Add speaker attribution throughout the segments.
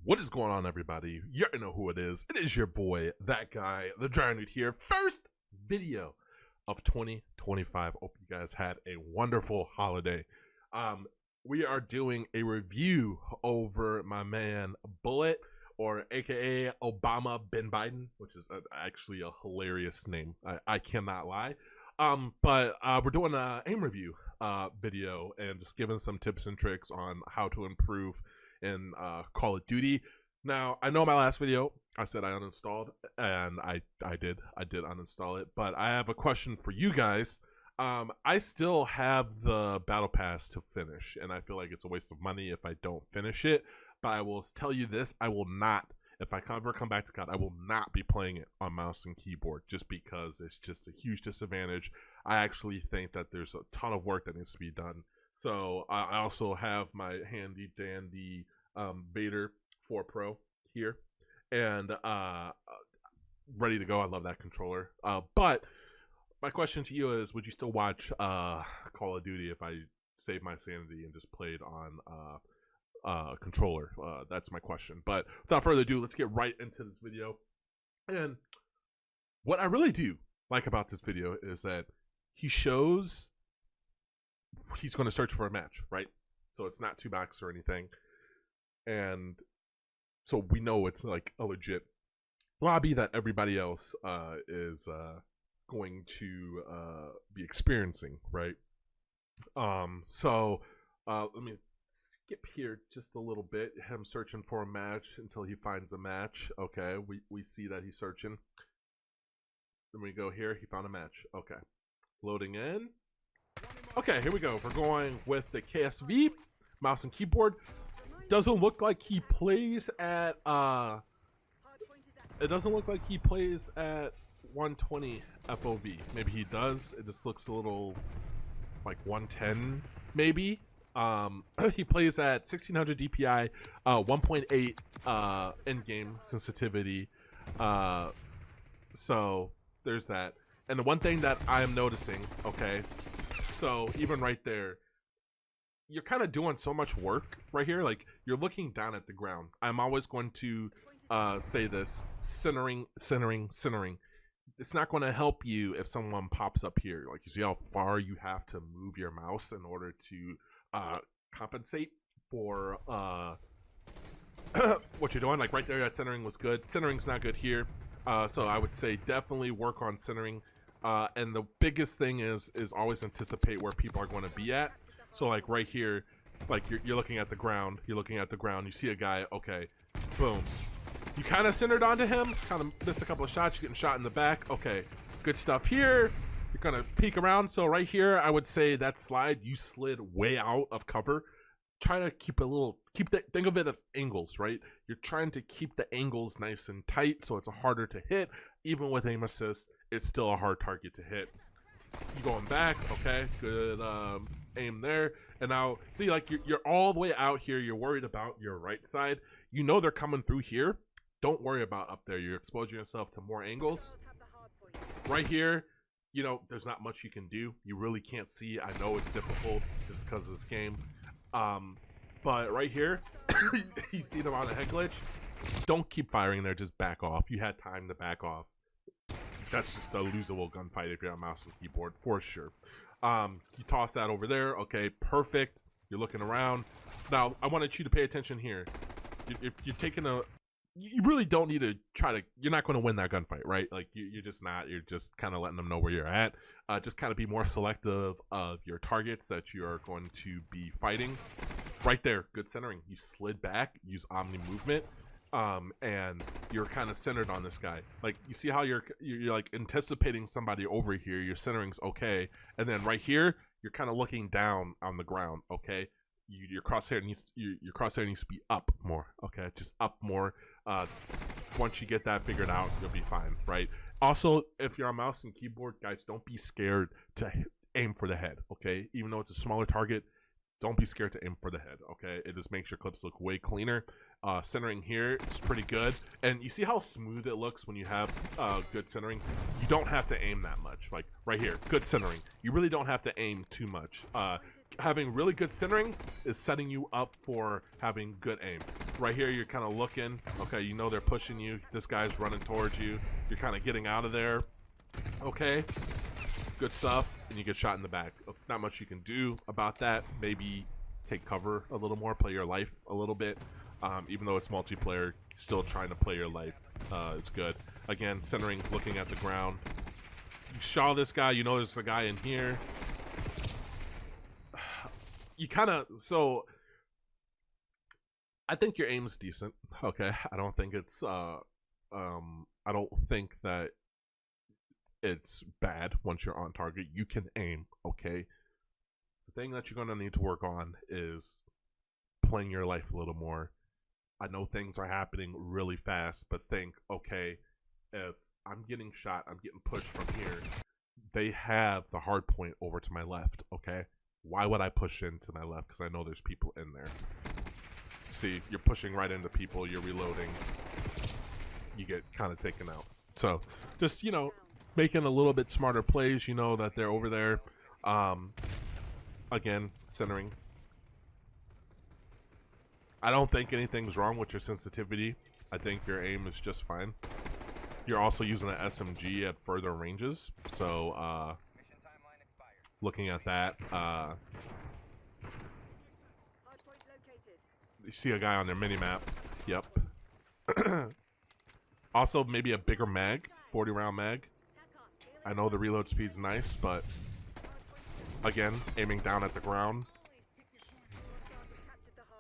Speaker 1: What is going on, everybody? You already know who it is. It is your boy, that guy, the Giant here. First video of 2025. Hope you guys had a wonderful holiday. We are doing a review over my man Bullet, or aka Obama Ben Biden, which is actually a hilarious name. I cannot lie. But we're doing an aim review video and just giving some tips and tricks on how to improve in Call of Duty. Now, I know my last video I said I uninstalled, and I did uninstall it, but I have a question for you guys. I still have the battle pass to finish, and I feel like it's a waste of money if I don't finish it. But I will tell you this: I will not, if I ever come back to COD, I will not be playing it on mouse and keyboard, just because it's just a huge disadvantage. I actually think that there's a ton of work that needs to be done. So I also have my handy dandy Vader 4 Pro here, and ready to go. I love that controller. But my question to you is, would you still watch Call of Duty if I saved my sanity and just played on controller? That's my question. But without further ado, let's get right into this video. And what I really do like about this video is that he shows he's going to search for a match, right? So it's not 2 box or anything, and so we know it's like a legit lobby that everybody else is going to be experiencing, right? So let me skip here just a little bit. Him searching for a match until he finds a match. Okay, we see that he's searching. Then we go here. He found a match. Okay, loading in. Okay, here we go. We're going with the KSV mouse and keyboard. Doesn't look like he plays at it doesn't look like he plays at 120 FOV. Maybe he does. It just looks a little like 110 maybe. He plays at 1600 DPI, 1.8 in-game sensitivity. So there's that. And the one thing that I am noticing, okay, so even right there, you're kind of doing so much work right here. Like, you're looking down at the ground. I'm always going to say this: centering. It's not going to help you if someone pops up here. Like, you see how far you have to move your mouse in order to compensate for what you're doing. Like right there, that centering was good. Centering's not good here. So I would say definitely work on centering. And the biggest thing is always anticipate where people are going to be at. So like right here, like you're looking at the ground. You're looking at the ground. You see a guy. Okay, boom. You kind of centered onto him. Kind of missed a couple of shots. You're getting shot in the back. Okay, good stuff here. You're gonna peek around. So right here, I would say that slide, you slid way out of cover. Try to keep think of it as angles, right? You're trying to keep the angles nice and tight, so it's harder to hit. Even with aim assist, it's still a hard target to hit. You going back, okay, good aim there. And now see, like you're all the way out here. You're worried about your right side. You know they're coming through here. Don't worry about up there. You're exposing yourself to more angles. Right here, you know, there's not much you can do. You really can't see. I know it's difficult just because of this game. But right here, you see them on a head glitch. Don't keep firing there. Just back off. You had time to back off. That's just a losable gunfight if you're on mouse and keyboard for sure. You toss that over there. Okay, perfect. You're looking around. Now, I wanted you to pay attention here. You're taking a... You really don't need to try to... You're not going to win that gunfight, right? Like, you're just not. You're just kind of letting them know where you're at. Just kind of be more selective of your targets that you are going to be fighting. Right there, good centering. You slid back, use omni movement, and you're kind of centered on this guy. Like, you see how you're like anticipating somebody over here. Your centering's okay, and then right here, you're kind of looking down on the ground. Okay, your crosshair needs to be up more. Okay, just up more. Once you get that figured out, you'll be fine, right? Also, if you're on mouse and keyboard, guys, don't be scared to aim for the head. Okay, even though it's a smaller target, don't be scared to aim for the head. Okay, it just makes your clips look way cleaner. Centering here is pretty good, and you see how smooth it looks when you have good centering. You don't have to aim that much. Like right here, good centering. You really don't have to aim too much. having really good centering is setting you up for having good aim. Right here, you're kind of looking. Okay, you know they're pushing you. This guy's running towards you. You're kind of getting out of there. Okay, good stuff. And you get shot in the back. Not much you can do about that. Maybe take cover a little more, play your life a little bit. Even though it's multiplayer, still trying to play your life is good. Again, centering, looking at the ground. You saw this guy, you know there's a guy in here. You kind of, so I think your aim is decent. Okay, I don't think it's I don't think that it's bad once you're on target. You can aim. Okay, the thing that you're gonna need to work on is playing your life a little more. I know things are happening really fast, but think, okay, if I'm getting shot, I'm getting pushed from here, they have the hard point over to my left. Okay, why would I push into my left? Because I know there's people in there. See, you're pushing right into people, you're reloading, you get kind of taken out. So just, you know, making a little bit smarter plays. You know that they're over there. Again, centering. I don't think anything's wrong with your sensitivity. I think your aim is just fine. You're also using an SMG at further ranges, so looking at that, you see a guy on their mini-map. Yep. Also, maybe a bigger mag, 40-round mag. I know the reload speed's nice, but again, aiming down at the ground.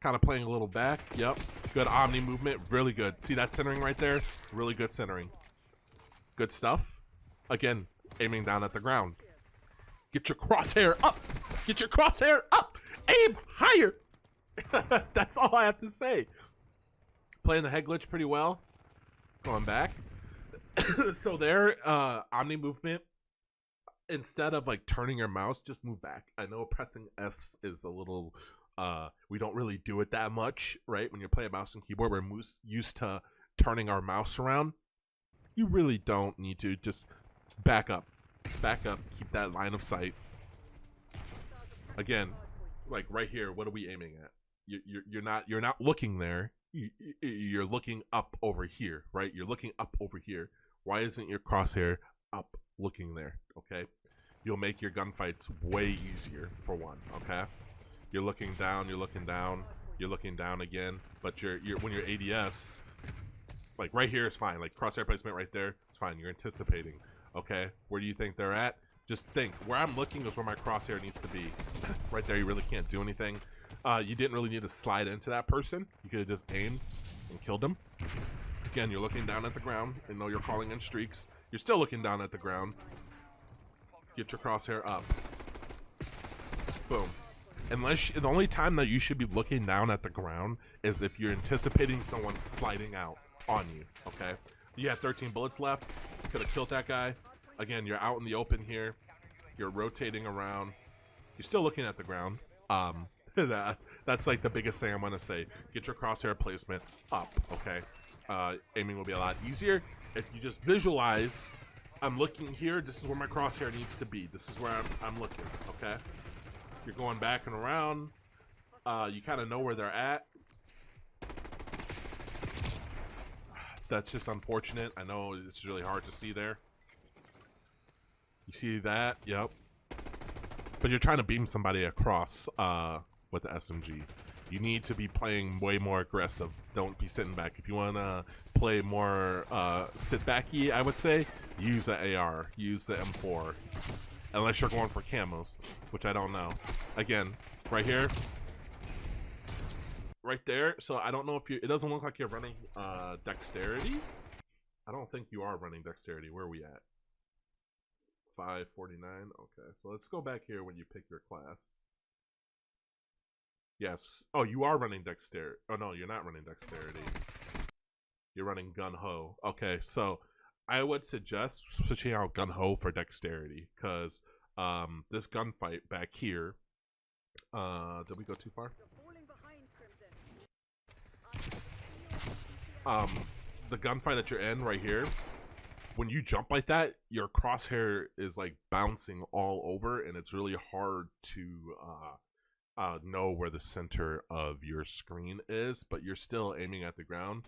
Speaker 1: Kind of playing a little back. Yep. Good omni movement. Really good. See that centering right there? Really good centering. Good stuff. Again, aiming down at the ground. Get your crosshair up. Get your crosshair up. Aim higher. That's all I have to say. Playing the head glitch pretty well. Going back. So there, omni movement. Instead of like turning your mouse, just move back. I know pressing S is a little... we don't really do it that much, right? When you play a mouse and keyboard, we're used to turning our mouse around. You really don't need to. Just back up. Just back up. Keep that line of sight. Again, like right here, what are we aiming at? You're not looking there. You're looking up over here, right? You're looking up over here. Why isn't your crosshair up looking there? Okay, you'll make your gunfights way easier for one. Okay. You're looking down, you're looking down, you're looking down again, but you're when you're ADS, like right here is fine, like crosshair placement right there, it's fine, you're anticipating, okay? Where do you think they're at? Just think, where I'm looking is where my crosshair needs to be. Right there, you really can't do anything. You didn't really need to slide into that person, you could have just aimed and killed them. Again, you're looking down at the ground, I know you're calling in streaks, you're still looking down at the ground. Get your crosshair up. Boom. Unless the only time that you should be looking down at the ground is if you're anticipating someone sliding out on you. Okay, you have 13 bullets left. Could have killed that guy. Again, you're out in the open here. You're rotating around. You're still looking at the ground. That's like the biggest thing I'm gonna say. Get your crosshair placement up. Okay, aiming will be a lot easier if you just visualize. I'm looking here. This is where my crosshair needs to be. This is where I'm looking. Okay. You're going back and around. You kind of know where they're at. That's just unfortunate. I know it's really hard to see there. You see that? Yep. But you're trying to beam somebody across with the SMG. You need to be playing way more aggressive. Don't be sitting back. If you want to play more sit backy, I would say, use the AR. Use the M4. Unless you're going for camos, which I don't know. Again, right here. Right there. So I don't know if you... It doesn't look like you're running dexterity. I don't think you are running dexterity. Where are we at? 549. Okay. So let's go back here when you pick your class. Yes. Oh, you are running dexterity. Oh, no, you're not running dexterity. You're running gun-ho. Okay, so... I would suggest switching out gun-ho for dexterity, because this gunfight back here, did we go too far? The gunfight that you're in right here, when you jump like that, your crosshair is like bouncing all over, and it's really hard to know where the center of your screen is, but you're still aiming at the ground.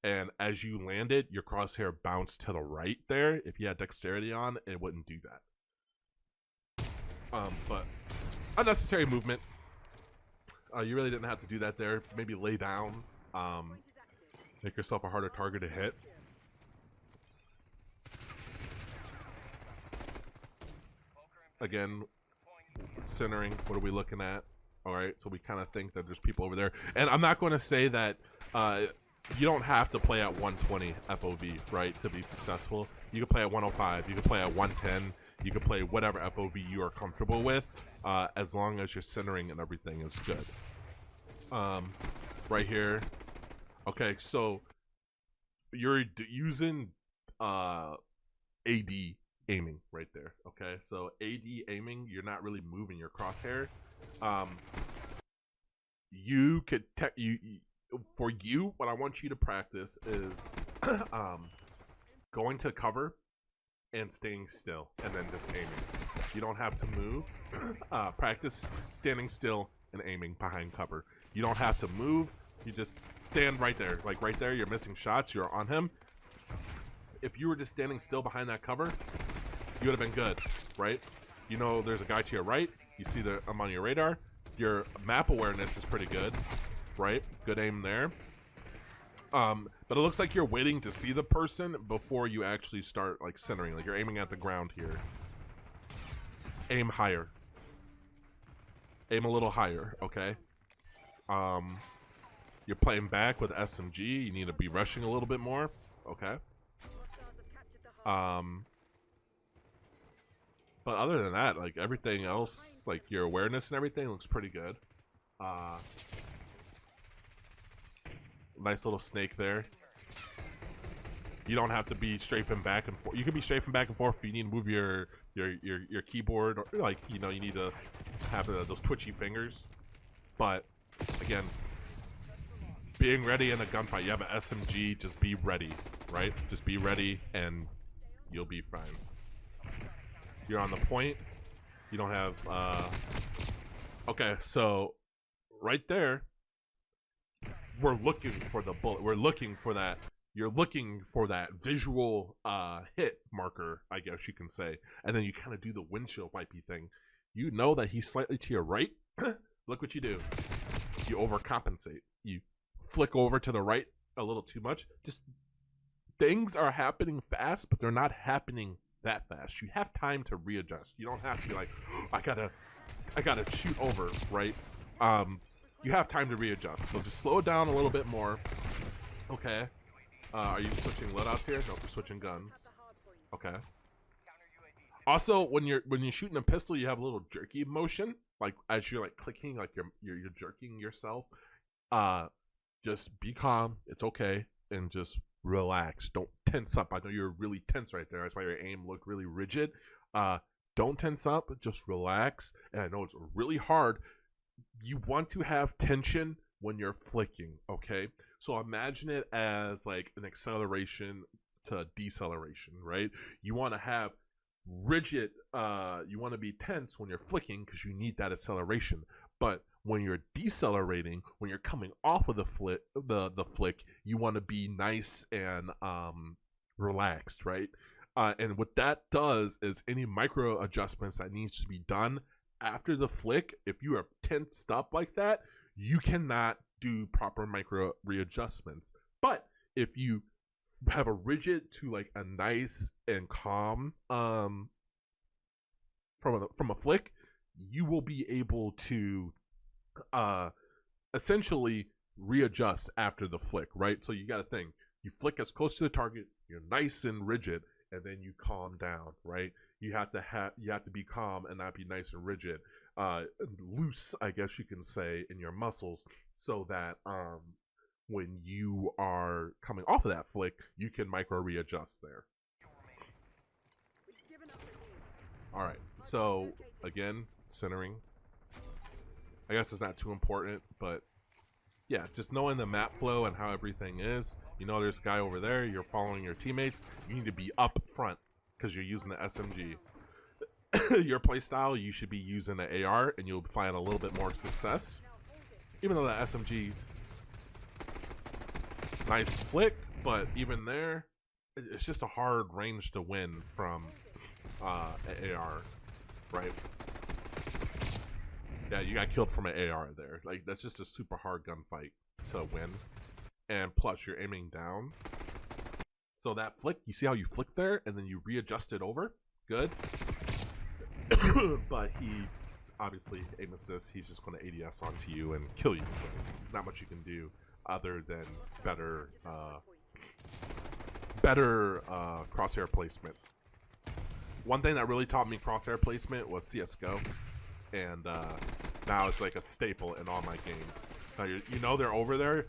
Speaker 1: And as you land it, your crosshair bounced to the right there. If you had dexterity on, it wouldn't do that. But unnecessary movement. You really didn't have to do that there. Maybe lay down. Make yourself a harder target to hit. Again, centering. What are we looking at? All right, so we kind of think that there's people over there. And I'm not going to say that you don't have to play at 120 FOV, right, to be successful. You can play at 105. You can play at 110. You can play whatever FOV you are comfortable with, as long as your centering and everything is good. Right here. Okay, so you're using AD aiming right there. Okay, so AD aiming, you're not really moving your crosshair. You could for you, what I want you to practice is going to cover and staying still, and then just aiming. You don't have to move. Practice standing still and aiming behind cover. You don't have to move. You just stand right there. Like right there, you're missing shots. You're on him. If you were just standing still behind that cover, you would have been good, right? You know there's a guy to your right. You see that I'm on your radar. Your map awareness is pretty good, right? Good aim there. But it looks like you're waiting to see the person before you actually start like centering. Like you're aiming at the ground here. Aim higher. Aim a little higher, okay? You're playing back with SMG. You need to be rushing a little bit more, okay? But other than that, like everything else, like your awareness and everything looks pretty good. Nice little snake there. You don't have to be strafing back and forth. You can be strafing back and forth if you need to move your keyboard, or like, you know, you need to have those twitchy fingers. But again, being ready in a gunfight, you have an SMG, just be ready, right? Just be ready and you'll be fine. You're on the point. You don't have okay, so right there, we're looking for the bullet. We're looking for that. You're looking for that visual hit marker, I guess you can say. And then you kind of do the windshield wipey thing. You know that he's slightly to your right. Look what you do. You overcompensate. You flick over to the right a little too much. Just things are happening fast, but they're not happening that fast. You have time to readjust. You don't have to be like, oh, I gotta shoot over, right? You have time to readjust. So just slow it down a little bit more. Okay. Are you switching loadouts here? No, we're switching guns. Okay. Also, when you're shooting a pistol, you have a little jerky motion, like as you're like clicking, like you're jerking yourself. Just be calm. It's okay, and just relax. Don't tense up. I know you're really tense right there. That's why your aim looked really rigid. Don't tense up. Just relax. And I know it's really hard. You want to have tension when you're flicking, okay? So imagine it as like an acceleration to deceleration, right? You want to have rigid, you want to be tense when you're flicking because you need that acceleration. But when you're decelerating, when you're coming off of the flick, you want to be nice and relaxed, right? And what that does is any micro adjustments that needs to be done after the flick, if you are tensed up like that, you cannot do proper micro readjustments. But if you have a rigid to like a nice and calm from a flick, you will be able to essentially readjust after the flick, right? So you got to think, you flick as close to the target, you're nice and rigid, and then you calm down, right? You have to be calm and not be nice and rigid, loose, I guess you can say, in your muscles, so that when you are coming off of that flick, you can micro readjust there. All right, so again, centering. I guess it's not too important, but yeah, just knowing the map flow and how everything is. You know there's a guy over there, you're following your teammates, you need to be up front because you're using the SMG. your playstyle, you should be using an AR, and you'll find a little bit more success. Even though the SMG, nice flick, but even there, it's just a hard range to win from an AR, right? Yeah, you got killed from an AR there. Like, that's just a super hard gunfight to win. And plus, you're aiming down. So that flick, you see how you flick there, and then you readjust it over? Good. But he, obviously, aim assist, he's just going to ADS onto you and kill you. Not much you can do other than better crosshair placement. One thing that really taught me crosshair placement was CSGO. And now it's like a staple in all my games. Now you know they're over there.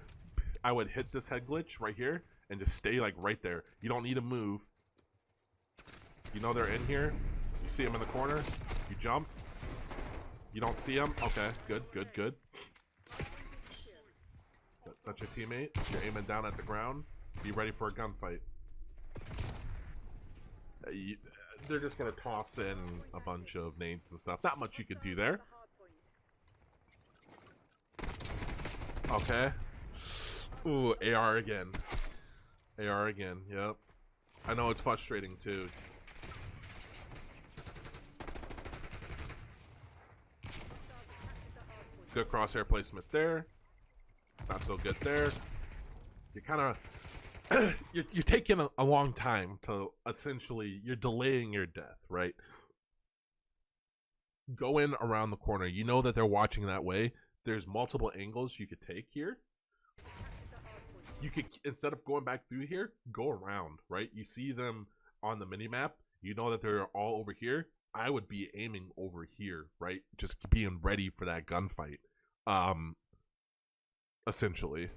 Speaker 1: I would hit this head glitch right here and just stay like right there. You don't need to move. You know they're in here. You see them in the corner. You jump. You don't see them. Okay, good, good, good. That's your teammate. You're aiming down at the ground. Be ready for a gunfight. They're just gonna toss in a bunch of nades and stuff. Not much you could do there. Okay. Ooh, AR again. AR again, yep. I know it's frustrating too. Good crosshair placement there. Not so good there. You're kind of you're taking a long time to essentially, you're delaying your death, right? Go in around the corner. You know that they're watching that way. There's multiple angles you could take here. You could, instead of going back through here, go around, right? You see them on the mini map. You know that they're all over here. I would be aiming over here, right? Just being ready for that gunfight. Essentially.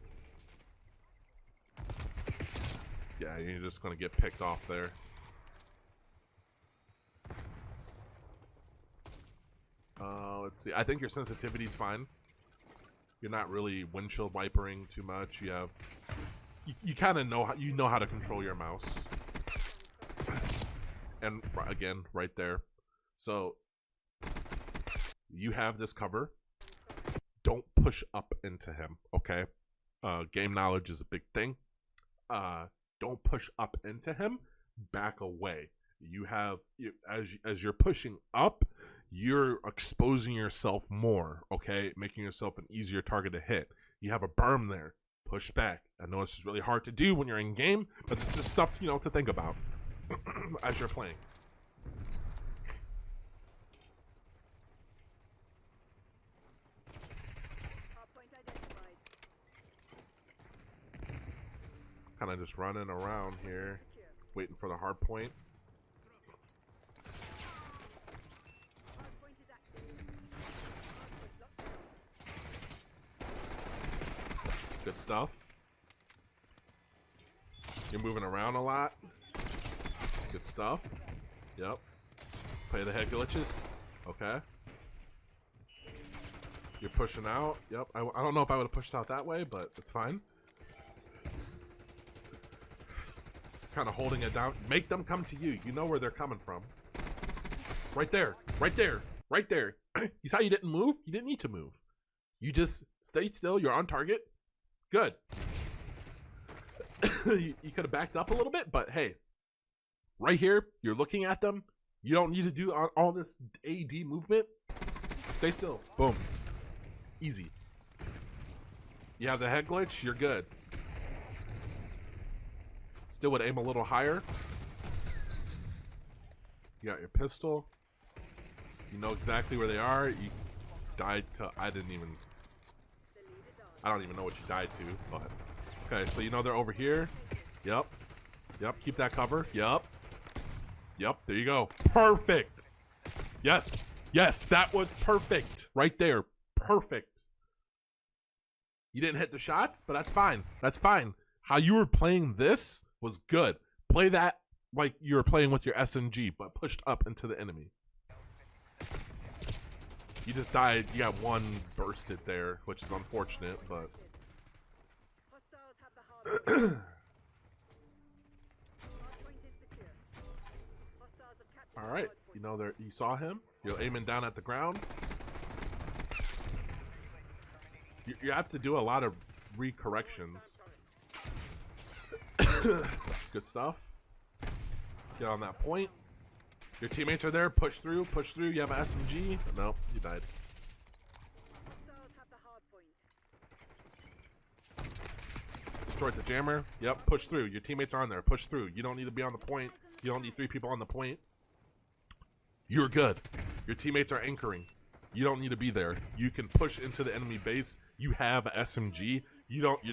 Speaker 1: Yeah, you're just gonna get picked off there. Let's see. I think your sensitivity's fine. You're not really windshield wipering too much. You have, you kind of know how to control your mouse. And again, right there. So you have this cover. Don't push up into him, okay? Game knowledge is a big thing. Don't push up into him. Back away. You have, as you're pushing up, you're exposing yourself more, okay? Making yourself an easier target to hit. You have a berm there. Push back. I know this is really hard to do when you're in game, but this is stuff, you know, to think about as you're playing. Kind of just running around here, waiting for the hard point. Good stuff. You're moving around a lot. Good stuff. Yep. Play the head glitches. Okay. You're pushing out. Yep. I don't know if I would have pushed out that way, but it's fine. Kind of holding it down. Make them come to you. You know where they're coming from. Right there. Right there. Right there. You saw you didn't move? You didn't need to move. You just stay still. You're on target. Good. You could have backed up a little bit, but hey, right here, you're looking at them. You don't need to do all this AD movement. Stay still. Boom. Easy. You have the head glitch, you're good. Still would aim a little higher. You got your pistol. You know exactly where they are. You died to, I don't even know what you died to, but okay, so you know they're over here. Yep. Yep, keep that cover. Yep. Yep, there you go. Perfect. Yes. Yes, that was perfect. Right there. Perfect. You didn't hit the shots, but that's fine. That's fine. How you were playing this was good. Play that like you were playing with your SMG, but pushed up into the enemy. You just died. You got one bursted there, which is unfortunate, but All right, you know there. You saw him. You're aiming down at the ground. You have to do a lot of recorrections. Good stuff. Get on that point. Your teammates are there. Push through. Push through. You have an SMG. No, you died. Destroyed the jammer. Yep. Push through. Your teammates are on there. Push through. You don't need to be on the point. You don't need 3 people on the point. You're good. Your teammates are anchoring. You don't need to be there. You can push into the enemy base. You have a SMG.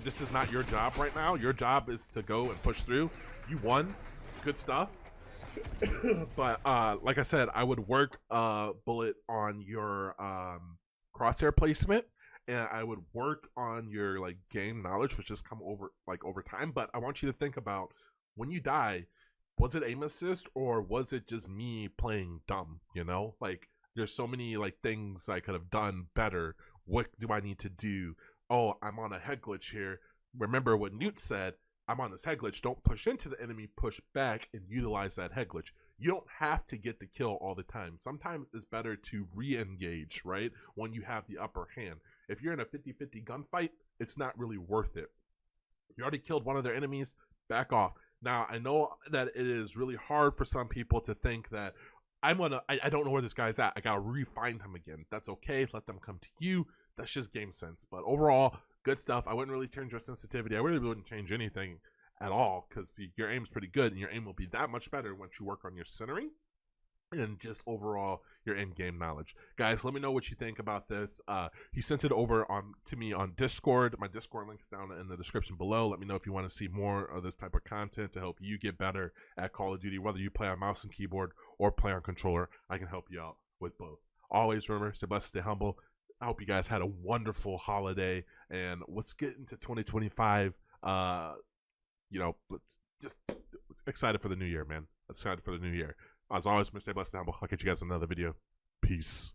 Speaker 1: This is not your job right now. Your job is to go and push through. You won. Good stuff. But like I said, I would work bullet on your crosshair placement, and I would work on your like game knowledge, which just come over time. But I want you to think about when you die, was it aim assist or was it just me playing dumb? You know, like there's so many like things I could have done better. What do I need to do? Oh, I'm on a head glitch here. Remember what NEWT said, I'm on this head glitch. Don't push into the enemy, push back and utilize that head glitch. You don't have to get the kill all the time. Sometimes it's better to re-engage, right? When you have the upper hand. If you're in a 50-50 gunfight, it's not really worth it. You already killed one of their enemies, back off. Now, I know that it is really hard for some people to think that I don't know where this guy's at. I gotta re-find him again. That's okay. Let them come to you. That's just game sense. But overall, good stuff. I wouldn't really change your sensitivity. I really wouldn't change anything at all because your aim's pretty good, and your aim will be that much better once you work on your centering and just overall your end game knowledge. Guys, let me know what you think about this. He sent it over to me on Discord. My Discord link is down in the description below. Let me know if you want to see more of this type of content to help you get better at Call of Duty, whether you play on mouse and keyboard or play on controller. I can help you out with both. Always remember, stay blessed, stay humble. I hope you guys had a wonderful holiday, and let's get into 2025. You know, let's excited for the new year, man. Excited for the new year. As always, stay blessed and humble. I'll catch you guys in another video. Peace.